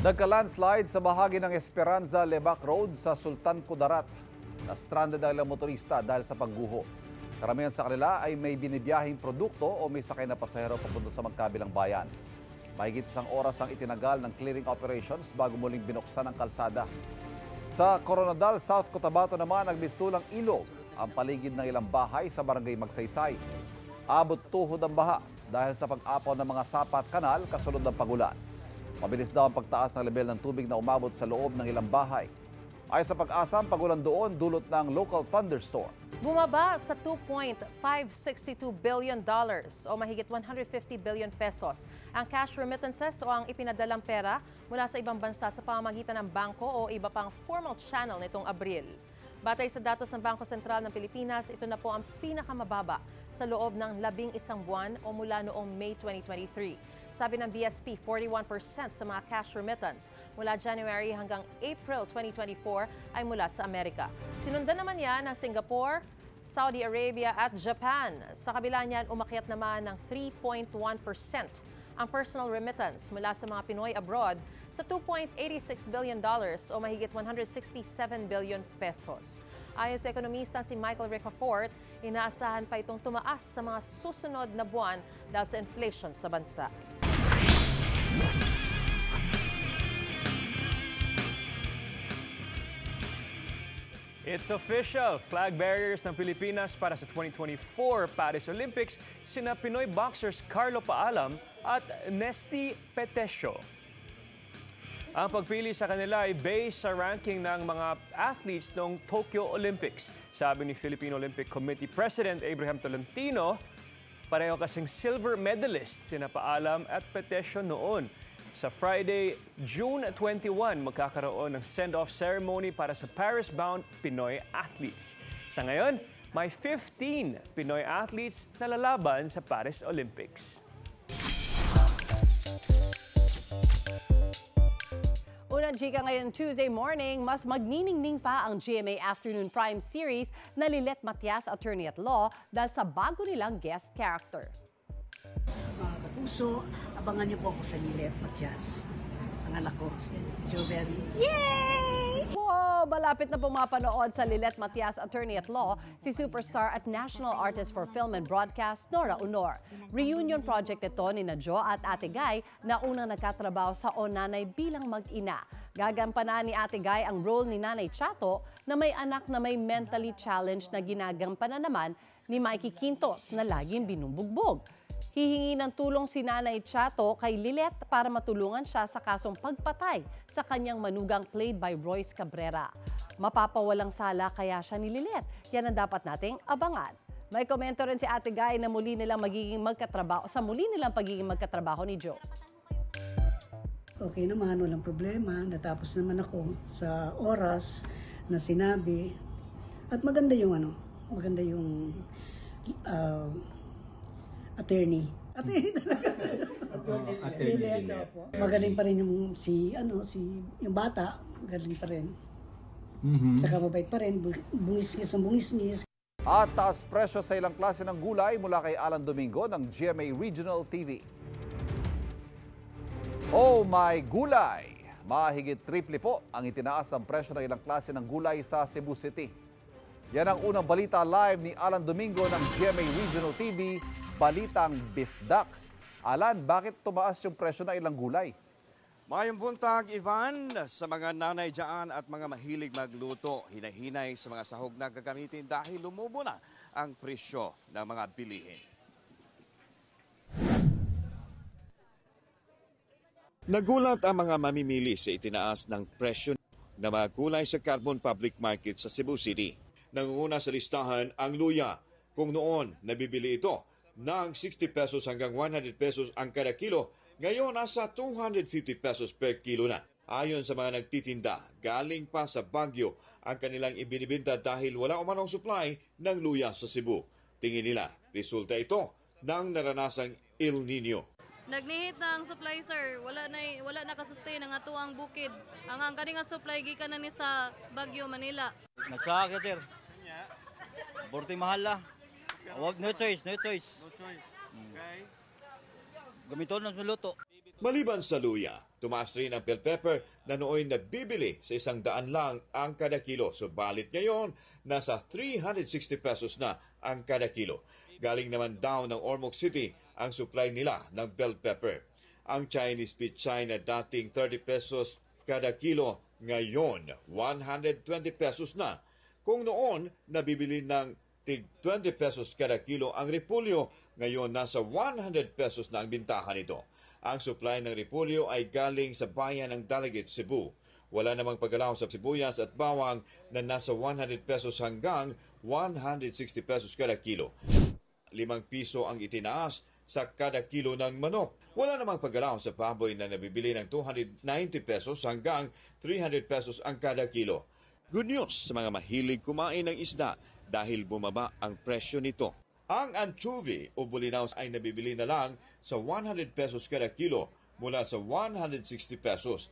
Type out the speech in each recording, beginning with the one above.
Nagka-landslide sa bahagi ng Esperanza Lebac Road sa Sultan Kudarat. Na-stranded ang ilang motorista dahil sa pagguho. Karamihan sa kanila ay may binibiyahing produkto o may sakay na pasahero papunta sa magkabilang bayan. Mahigit isang oras ang itinagal ng clearing operations bago muling binuksan ang kalsada. Sa Coronadal, South Cotabato naman nagmistulang ilog ang paligid ng ilang bahay sa barangay Magsaysay. Abot tuhod ang baha dahil sa pag-apaw ng mga sapa at kanal kasunod ng pagulan. Mabilis daw ang pagtaas ng level ng tubig na umabot sa loob ng ilang bahay. Ayon sa Pag-asa, ang pagulan doon dulot ng local thunderstorm. Bumaba sa $2.562 billion o mahigit 150 billion pesos ang cash remittances o ang ipinadalang pera mula sa ibang bansa sa pamamagitan ng bangko o iba pang formal channel nitong Abril. Batay sa datos ng Bangko Sentral ng Pilipinas, ito na po ang pinakamababa sa loob ng 11 buwan o mula noong May 2023. Sabi ng BSP, 41% sa mga cash remittance mula January hanggang April 2024 ay mula sa Amerika. Sinundan naman yan ng Singapore, Saudi Arabia at Japan. Sa kabila niyan, umakyat naman ng 3.1% ang personal remittance mula sa mga Pinoy abroad sa $2.86 billion o mahigit 167 billion pesos. Ayon sa ekonomista si Michael Ricafort, inaasahan pa itong tumaas sa mga susunod na buwan dahil sa inflation sa bansa. It's official! Flag bearers ng Pilipinas para sa 2024 Paris Olympics sina Pinoy boxers Carlo Paalam at Nesty Petesio. Ang pagpili sa kanila ay based sa ranking ng mga athletes noong Tokyo Olympics. Sabi ni Philippine Olympic Committee President Abraham Tolentino, pareho kasing silver medalist sina Paalam at Petesio noon. Sa Friday, June 21, magkakaroon ng send-off ceremony para sa Paris-bound Pinoy athletes. Sa ngayon, may 15 Pinoy athletes na lalaban sa Paris Olympics. Unang chika ngayon Tuesday morning, mas magniningning pa ang GMA Afternoon Prime Series na Lilet Matias, Attorney at Law dahil sa bago nilang guest character. Mga kapuso, abangan niyo po ako sa Lilet Matias. Ang anak ko, si Jovelyn. Yay! Wow! Malapit na pumapanood sa Lilet Matias, Attorney at Law, si superstar at national artist for film and broadcast, Nora Honor. Reunion project ito ni Jo at Ate Guy na unang nagkatrabaho sa O Nanay bilang mag-ina. Gagampanan ni Ate Guy ang role ni Nanay Chato na may anak na may mentally challenged na ginagampanan naman ni Mikey Quintos na laging binubugbog. Hihingi ng tulong si Nanay Chato kay Lilet para matulungan siya sa kasong pagpatay sa kanyang manugang played by Royce Cabrera. Mapapawalang sala kaya siya ni Lilet. Yan ang dapat nating abangan. May komento rin si Ate Guy na muli nilang pagiging magkatrabaho ni Jo. Okay naman, walang problema. Natapos naman ako sa oras na sinabi. At maganda yung attorney. Attorney talaga. Attorney. Magaling pa rin yung yung bata, magaling pa rin. Saka mabait pa rin, bungis-ngis. At taas presyo sa ilang klase ng gulay mula kay Alan Domingo ng GMA Regional TV. Oh my gulay! Mahigit triple po ang itinaas ang presyo ng ilang klase ng gulay sa Cebu City. Yan ang unang balita live ni Alan Domingo ng GMA Regional TV, Balitang Bisdak. Alan, bakit tumaas yung presyo ng ilang gulay? Mayong buntag, Ivan, sa mga nanay dyan at mga mahilig magluto, hinahinay sa mga sahog na gagamitin dahil lumubo na ang presyo ng mga bilihin. Nagulat ang mga mamimili sa itinaas ng presyo ng mga gulay sa Carbon Public Market sa Cebu City. Nangunguna sa listahan ang luya, kung noon nabibili ito ng 60 pesos hanggang 100 pesos ang kada kilo, ngayon nasa 250 pesos per kilo na. Ayon sa mga nagtitinda, galing pa sa Baguio ang kanilang ibinibenta dahil wala umanong supply ng luya sa Cebu. Tingin nila, resulta ito ng naranasang El Nino. Nagnihit na ang supply, sir. Wala na kasustain ang atuang bukid. Ang kani nga supply gikan na ni sa Baguio, Manila. Natsaka ka, sir. Borting mahal la. No choice. Okay. Gamiton ng luto. Maliban sa luya, tumaas rin ang bell pepper na nooy nabibili sa 100 lang ang kada kilo. Subalit ngayon, nasa 360 pesos na ang kada kilo. Galing naman daw ng Ormoc City ang supply nila ng bell pepper. Ang Chinese pechay na dating 30 pesos kada kilo, ngayon 120 pesos na. Kung noon, nabibili ng tig 20 pesos kada kilo ang repolyo, ngayon nasa 100 pesos na ang bintahan nito. Ang supply ng repolyo ay galing sa bayan ng Dalaget, Cebu. Wala namang paggalaw sa sibuyas at bawang na nasa 100 pesos hanggang 160 pesos kada kilo. 5 piso ang itinaas sa kada kilo ng manok. Wala namang paggalaw sa baboy na nabibili ng 290 pesos hanggang 300 pesos ang kada kilo. Good news sa mga mahilig kumain ng isda dahil bumaba ang presyo nito. Ang anchovy o bulinaw ay nabibili na lang sa 100 pesos kada kilo mula sa 160 pesos.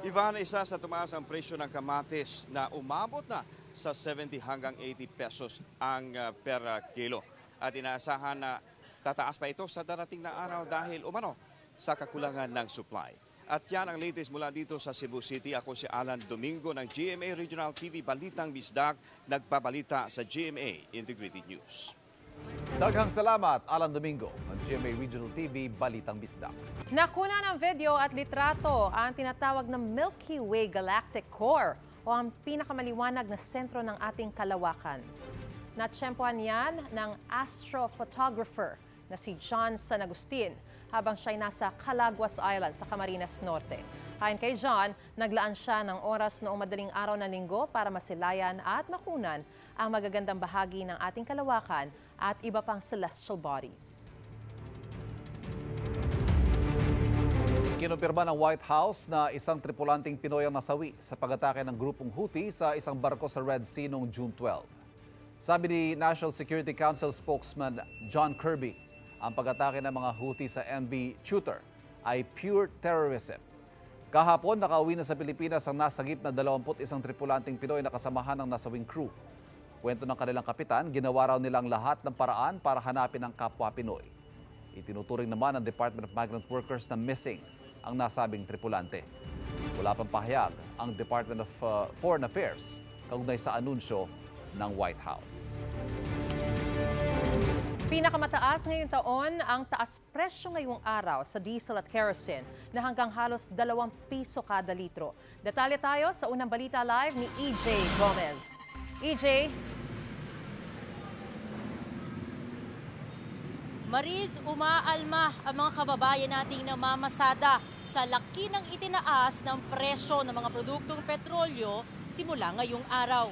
Ivan, isa sa tumaas ang presyo ng kamatis na umabot na sa 70 hanggang 80 pesos ang per kilo. At inaasahan na tataas pa ito sa darating na araw dahil umano sa kakulangan ng supply. At yan ang latest mula dito sa Cebu City. Ako si Alan Domingo ng GMA Regional TV Balitang Bisdak, nagbabalita sa GMA Integrated News. Daghang salamat, Alan Domingo ng GMA Regional TV Balitang Bisdak. Nakuna ng video at litrato ang tinatawag na Milky Way Galactic Core o ang pinakamaliwanag na sentro ng ating kalawakan. Natsyempohan yan ng astrophotographer na si John San Agustin habang siya'y nasa Calaguas Island sa Camarines Norte. Ayon kay John, naglaan siya ng oras noong madaling araw ng linggo para masilayan at makunan ang magagandang bahagi ng ating kalawakan at iba pang celestial bodies. Kinumpirma ng White House na isang tripulanting Pinoy ang nasawi sa pag-atake ng grupong Houthi sa isang barko sa Red Sea noong June 12. Sabi ni National Security Council spokesman John Kirby, ang pag-atake ng mga Houthi sa MV Shooter ay pure terrorism. Kahapon, nakauwi na sa Pilipinas ang nasagip na 21 tripulanting Pinoy na kasamahan ng nasawing crew. Kwento ng kanilang kapitan, ginawa raw nilang lahat ng paraan para hanapin ang kapwa Pinoy. Itinuturing naman ng Department of Migrant Workers na missing ang nasabing tripulante. Wala pang pahayag ang Department of Foreign Affairs kaugnay sa anunsyo ng White House. Pinakamataas ngayong taon ang taas presyo ngayong araw sa diesel at kerosene na hanggang halos 2 piso kada litro. Detalye tayo sa unang balita live ni EJ Gomez. EJ? Maris, umaalma ang mga kababayan nating namamasada sa laki ng itinaas ng presyo ng mga produktong petrolyo simula ngayong araw.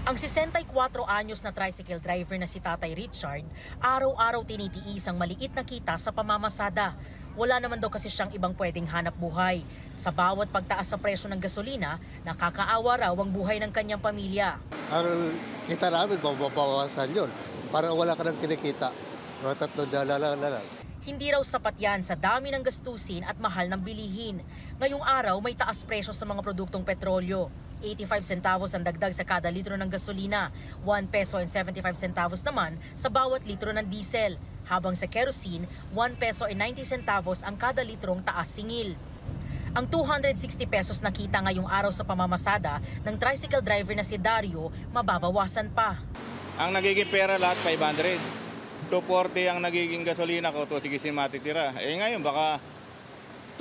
Ang 64 anyos na tricycle driver na si Tatay Richard, araw-araw tinitiis ang maliit na kita sa pamamasada. Wala naman daw kasi siyang ibang pwedeng hanap buhay. Sa bawat pagtaas sa presyo ng gasolina, nakakaawa raw ang buhay ng kanyang pamilya. Ang kita namin, mababawasan yun. Para wala ka nang kinikita. Mga $3 na lang. Hindi raw sapat yan sa dami ng gastusin at mahal ng bilihin. Ngayong araw may taas presyo sa mga produktong petrolyo. 85 centavos ang dagdag sa kada litro ng gasolina, 1 peso and 75 centavos naman sa bawat litro ng diesel. Habang sa kerosene, 1 peso and 90 centavos ang kada litrong taas singil. Ang 260 pesos na kita ngayong araw sa pamamasada ng tricycle driver na si Dario, mababawasan pa. Ang nagiging pera lahat 500. 240 ang nagiging gasolina ko, 260 matitira. Ngayon baka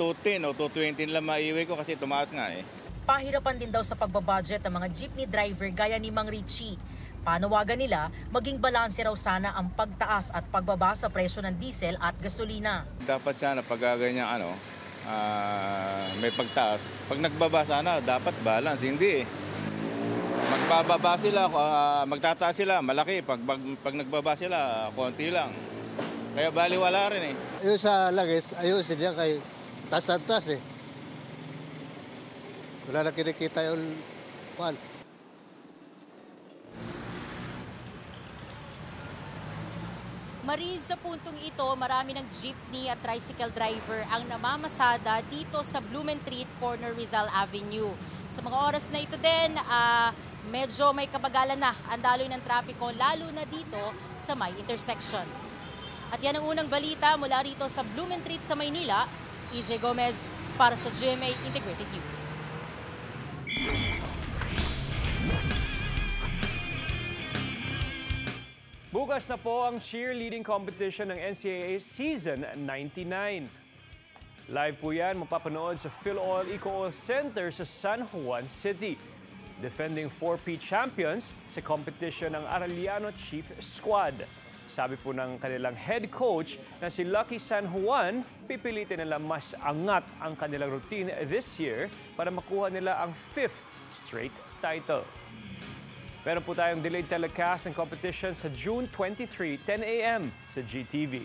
210 o 220 lang maiwi ko kasi tumaas nga eh. Pahirapan din daw sa pagbabudget ng mga jeepney driver gaya ni Mang Richie. Panawagan nila, maging balanse raw sana ang pagtaas at pagbaba sa presyo ng diesel at gasolina. Dapat sana pag ganyan may pagtaas. Pag nagbaba sana, dapat balance. Hindi eh. Magbababa sila, magtataas sila, malaki. Pag nagbaba sila, konti lang. Kaya baliwala rin eh. Yung sa langis, ayusin niya kay tas-tas eh. Wala na kinikita yung one. Maris, sa puntong ito, marami ng jeepney at tricycle driver ang namamasada dito sa Blumentritt, Corner Rizal Avenue. Sa mga oras na ito din, medyo may kabagalan na ang daloy ng trapiko lalo na dito sa may intersection. At yan ang unang balita mula rito sa Blumentritt sa Maynila. EJ Gomez para sa GMA Integrated News. Bukas na po ang cheerleading competition ng NCAA Season 99. Live po yan mapapanood sa PhilOil Eco Oil Center sa San Juan City. Defending 4P champions sa competition ng Arellano Chief Squad. Sabi po ng kanilang head coach na si Lucky San Juan, pipilitin nila mas angat ang kanilang routine this year para makuha nila ang 5th straight title. Meron po tayong delayed telecast ng competition sa June 23, 10 a.m. sa GTV.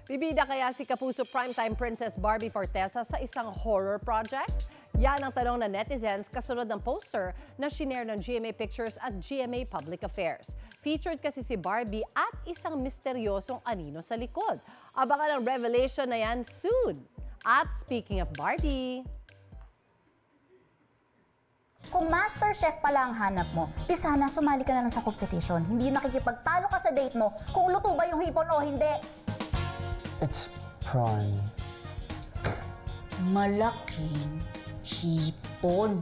Bibida kaya si Kapuso primetime Princess Barbie Fortesa sa isang horror project? Yan ang tanong na netizens kasunod ng poster na shinare ng GMA Pictures at GMA Public Affairs. Featured kasi si Barbie at isang misteryosong anino sa likod. Abangan ang revelation na yan soon. At speaking of Barbie, kung master chef pala ang hanap mo, di sana sumali ka na lang sa competition. Hindi nakikipagtalo ka sa date mo kung luto ba yung hipon o hindi. It's prawn. Malaking hipon.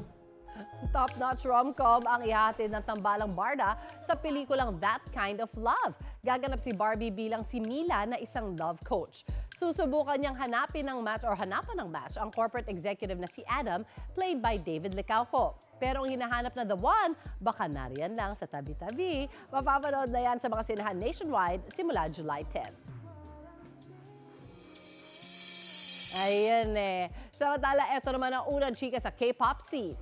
top-notch rom-com ang ihahatid ng tambalang Barda sa pelikulang That Kind of Love. Gaganap si Barbie bilang si Mila na isang love coach. Susubukan niyang hanapan ng match ang corporate executive na si Adam, played by David Licauco. Pero ang hinahanap na the one, baka nariyan lang sa tabi-tabi. Mapapanood na yan sa mga sinahan nationwide simula July 10. Ayan eh. Samantala, eto naman ang unang chika sa K-pop scene.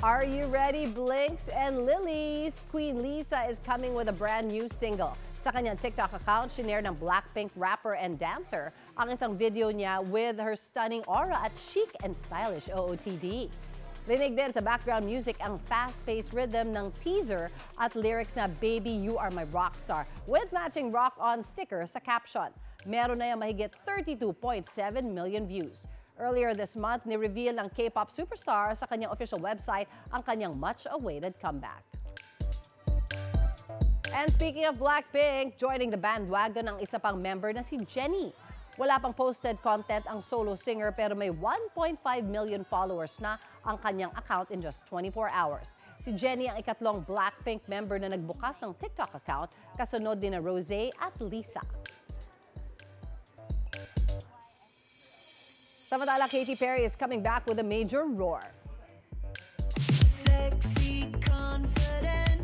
Are you ready, Blinks and Lilies? Queen Lisa is coming with a brand new single. Sa kanyang TikTok account, shinare ng Blackpink rapper and dancer ang isang video niya with her stunning aura at chic and stylish OOTD. Rinig din sa background music ang fast-paced rhythm ng teaser at lyrics na Baby, You Are My Rockstar with matching rock on sticker sa caption. Meron na yung mahigit 32.7 million views. Earlier this month, ni-reveal ng K-pop superstar sa kanyang official website ang kanyang much-awaited comeback. And speaking of Blackpink, joining the bandwagon ang isa pang member na si Jennie. Wala pang posted content ang solo singer pero may 1.5 million followers na ang kanyang account in just 24 hours. Si Jennie ang ikatlong Blackpink member na nagbukas ng TikTok account, kasunod din na Rosé at Lisa. Samantala, Katy Perry is coming back with a major roar. Sexy, confident,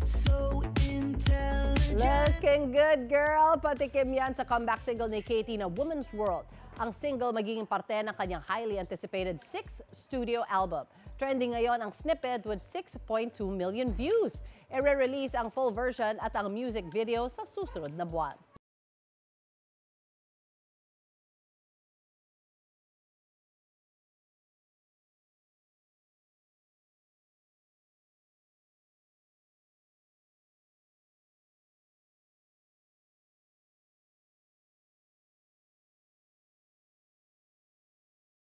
so intelligent. Looking good, girl. Patikim yan sa comeback single ni Katy na Woman's World. Ang single magiging parte ng kanyang highly anticipated 6th studio album. Trending ngayon ang snippet with 6.2 million views. I-release ang full version at ang music video sa susunod na buwan.